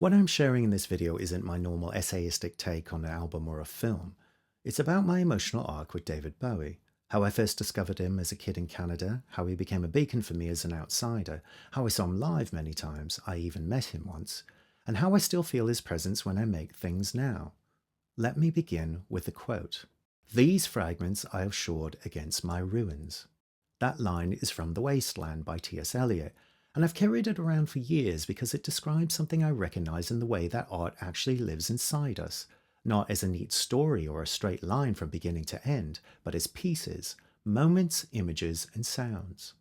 What I'm sharing in this video isn't my normal essayistic take on an album or a film. It's about my emotional arc with David Bowie, how I first discovered him as a kid in Canada, how he became a beacon for me as an outsider, how I saw him live many times, I even met him once, and how I still feel his presence when I make things now. Let me begin with a quote. "These fragments I have shored against my ruins." That line is from The Wasteland by T.S. Eliot, and I've carried it around for years because it describes something I recognize in the way that art actually lives inside us, not as a neat story or a straight line from beginning to end, but as pieces, moments, images, and sounds.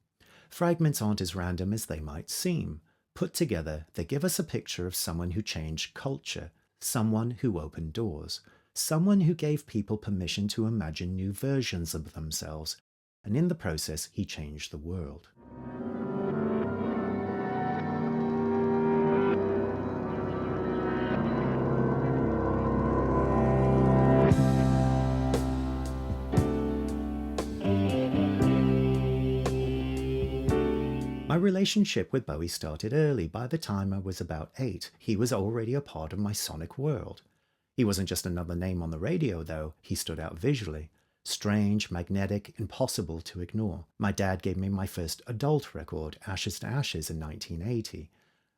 Fragments aren't as random as they might seem. Put together, they give us a picture of someone who changed culture, someone who opened doors, someone who gave people permission to imagine new versions of themselves, and in the process, he changed the world. My relationship with Bowie started early. By the time I was about 8, he was already a part of my sonic world. He wasn't just another name on the radio, though. He stood out visually. Strange, magnetic, impossible to ignore. My dad gave me my first adult record, Ashes to Ashes, in 1980.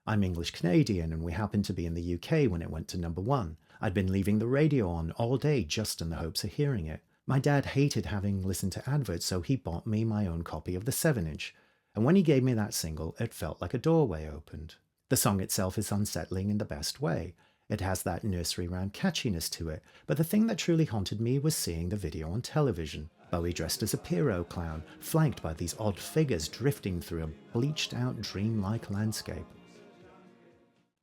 I'm English-Canadian, and we happened to be in the UK when it went to #1. I'd been leaving the radio on all day just in the hopes of hearing it. My dad hated having listened to adverts, so he bought me my own copy of the 7-inch. And when he gave me that single, it felt like a doorway opened. The song itself is unsettling in the best way. It has that nursery rhyme catchiness to it, but the thing that truly haunted me was seeing the video on television. Bowie dressed as a Pierrot clown, flanked by these odd figures drifting through a bleached-out, dreamlike landscape.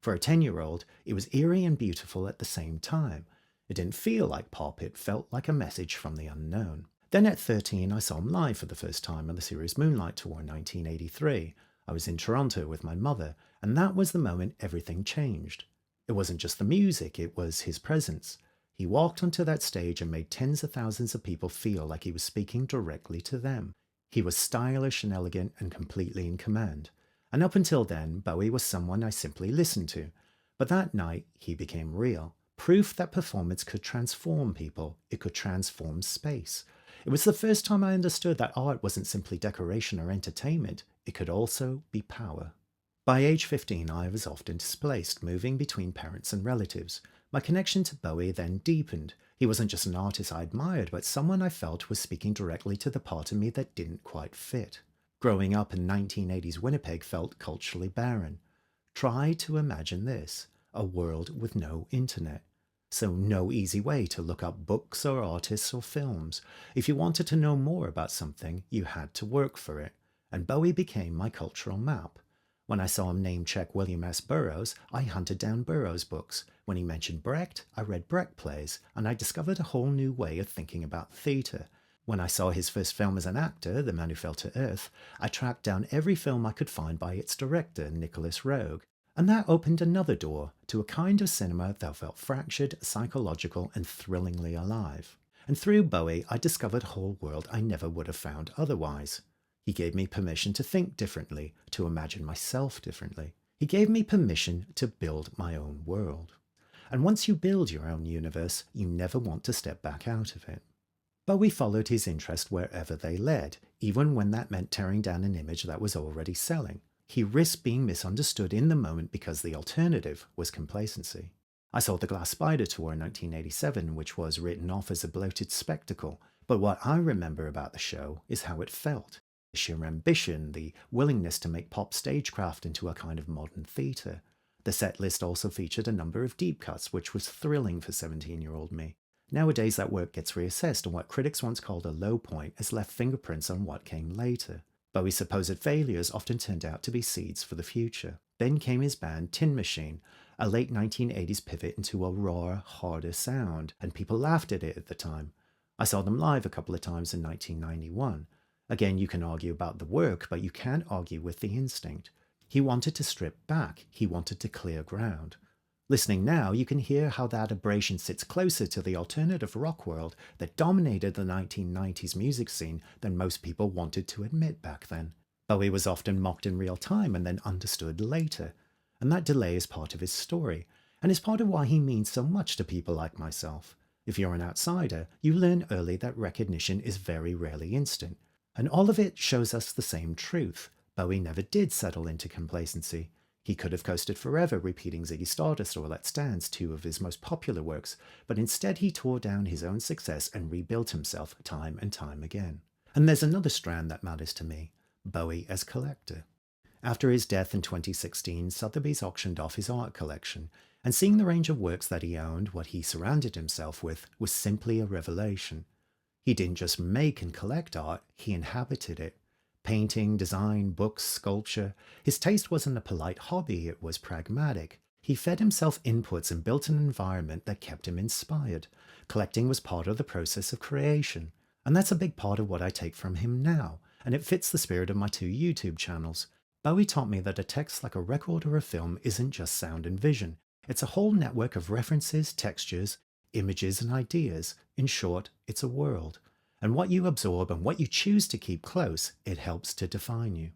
For a 10-year-old, it was eerie and beautiful at the same time. It didn't feel like pop, it felt like a message from the unknown. Then at 13, I saw him live for the first time on the series Moonlight Tour in 1983. I was in Toronto with my mother, and that was the moment everything changed. It wasn't just the music, it was his presence. He walked onto that stage and made tens of thousands of people feel like he was speaking directly to them. He was stylish and elegant and completely in command. And up until then, Bowie was someone I simply listened to. But that night, he became real. Proof that performance could transform people, it could transform space. It was the first time I understood that art wasn't simply decoration or entertainment, it could also be power. By age 15, I was often displaced, moving between parents and relatives. My connection to Bowie then deepened. He wasn't just an artist I admired, but someone I felt was speaking directly to the part of me that didn't quite fit. Growing up in 1980s Winnipeg felt culturally barren. Try to imagine this, a world with no internet. So no easy way to look up books or artists or films. If you wanted to know more about something, you had to work for it. And Bowie became my cultural map. When I saw him name-check William S. Burroughs, I hunted down Burroughs books. When he mentioned Brecht, I read Brecht plays, and I discovered a whole new way of thinking about theatre. When I saw his first film as an actor, The Man Who Fell to Earth, I tracked down every film I could find by its director, Nicholas Roeg. And that opened another door to a kind of cinema that felt fractured, psychological, and thrillingly alive. And through Bowie, I discovered a whole world I never would have found otherwise. He gave me permission to think differently, to imagine myself differently. He gave me permission to build my own world. And once you build your own universe, you never want to step back out of it. Bowie followed his interest wherever they led, even when that meant tearing down an image that was already selling. He risked being misunderstood in the moment because the alternative was complacency. I saw the Glass Spider tour in 1987, which was written off as a bloated spectacle, but what I remember about the show is how it felt. The sheer ambition, the willingness to make pop stagecraft into a kind of modern theatre. The set list also featured a number of deep cuts, which was thrilling for 17-year-old me. Nowadays that work gets reassessed, and what critics once called a low point has left fingerprints on what came later. Bowie's supposed failures often turned out to be seeds for the future. Then came his band Tin Machine, a late 1980s pivot into a rawer, harder sound, and people laughed at it at the time. I saw them live a couple of times in 1991. Again, you can argue about the work, but you can't argue with the instinct. He wanted to strip back, he wanted to clear ground. Listening now, you can hear how that abrasion sits closer to the alternative rock world that dominated the 1990s music scene than most people wanted to admit back then. Bowie was often mocked in real time and then understood later. And that delay is part of his story, and is part of why he means so much to people like myself. If you're an outsider, you learn early that recognition is very rarely instant. And all of it shows us the same truth. Bowie never did settle into complacency. He could have coasted forever repeating Ziggy Stardust or Let's Dance, two of his most popular works, but instead he tore down his own success and rebuilt himself time and time again. And there's another strand that matters to me: Bowie as collector. After his death in 2016, Sotheby's auctioned off his art collection, and seeing the range of works that he owned, what he surrounded himself with, was simply a revelation. He didn't just make and collect art, he inhabited it. Painting, design, books, sculpture. His taste wasn't a polite hobby, it was pragmatic. He fed himself inputs and built an environment that kept him inspired. Collecting was part of the process of creation. And that's a big part of what I take from him now, and it fits the spirit of my two YouTube channels. Bowie taught me that a text like a record or a film isn't just sound and vision. It's a whole network of references, textures, images, and ideas. In short, it's a world. And what you absorb and what you choose to keep close, it helps to define you.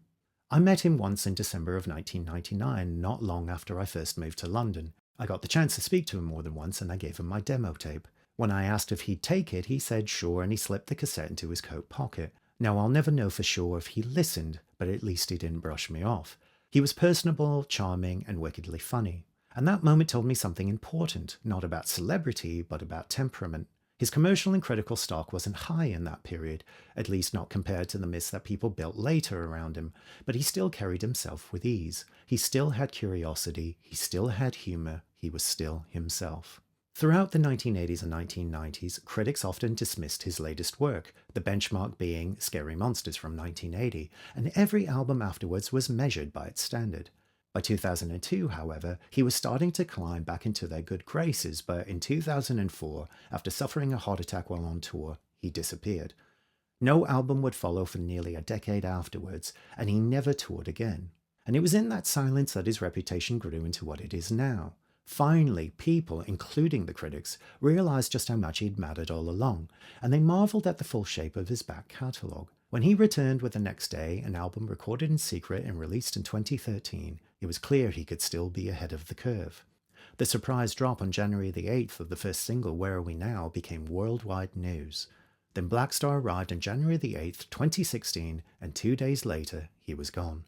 I met him once in December of 1999, not long after I first moved to London. I got the chance to speak to him more than once, and I gave him my demo tape. When I asked if he'd take it, he said sure, and he slipped the cassette into his coat pocket. Now, I'll never know for sure if he listened, but at least he didn't brush me off. He was personable, charming, and wickedly funny. And that moment told me something important, not about celebrity, but about temperament. His commercial and critical stock wasn't high in that period, at least not compared to the myths that people built later around him, but he still carried himself with ease. He still had curiosity, he still had humour, he was still himself. Throughout the 1980s and 1990s, critics often dismissed his latest work, the benchmark being Scary Monsters from 1980, and every album afterwards was measured by its standard. By 2002, however, he was starting to climb back into their good graces, but in 2004, after suffering a heart attack while on tour, he disappeared. No album would follow for nearly a decade afterwards, and he never toured again. And it was in that silence that his reputation grew into what it is now. Finally, people, including the critics, realized just how much he'd mattered all along, and they marveled at the full shape of his back catalogue. When he returned with The Next Day, an album recorded in secret and released in 2013, it was clear he could still be ahead of the curve. The surprise drop on January the 8th of the first single, Where Are We Now, became worldwide news. Then Black Star arrived on January the 8th, 2016, and 2 days later, he was gone.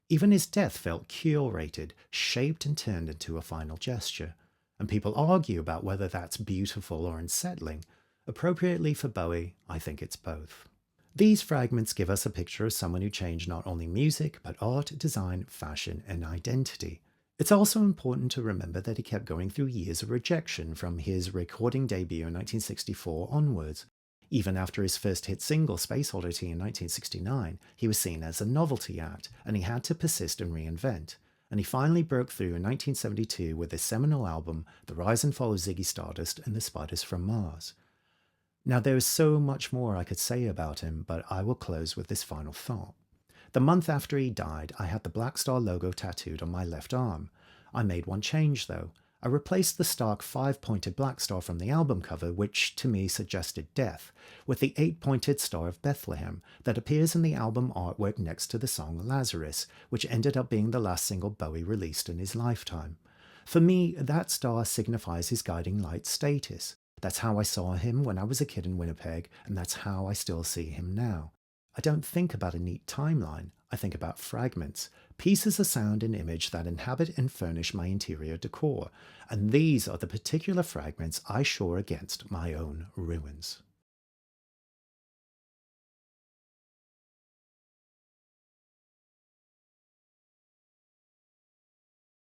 Even his death felt curated, shaped and turned into a final gesture. And people argue about whether that's beautiful or unsettling. Appropriately for Bowie, I think it's both. These fragments give us a picture of someone who changed not only music, but art, design, fashion, and identity. It's also important to remember that he kept going through years of rejection from his recording debut in 1964 onwards. Even after his first hit single, Space Oddity, in 1969, he was seen as a novelty act, and he had to persist and reinvent. And he finally broke through in 1972 with his seminal album, The Rise and Fall of Ziggy Stardust and the Spiders from Mars. Now, there is so much more I could say about him, but I will close with this final thought. The month after he died, I had the Black Star logo tattooed on my left arm. I made one change, though. I replaced the stark 5-pointed Black Star from the album cover, which to me suggested death, with the 8-pointed Star of Bethlehem that appears in the album artwork next to the song Lazarus, which ended up being the last single Bowie released in his lifetime. For me, that star signifies his guiding light status. That's how I saw him when I was a kid in Winnipeg, and that's how I still see him now. I don't think about a neat timeline, I think about fragments, pieces of sound and image that inhabit and furnish my interior decor, and these are the particular fragments I shore against my own ruins.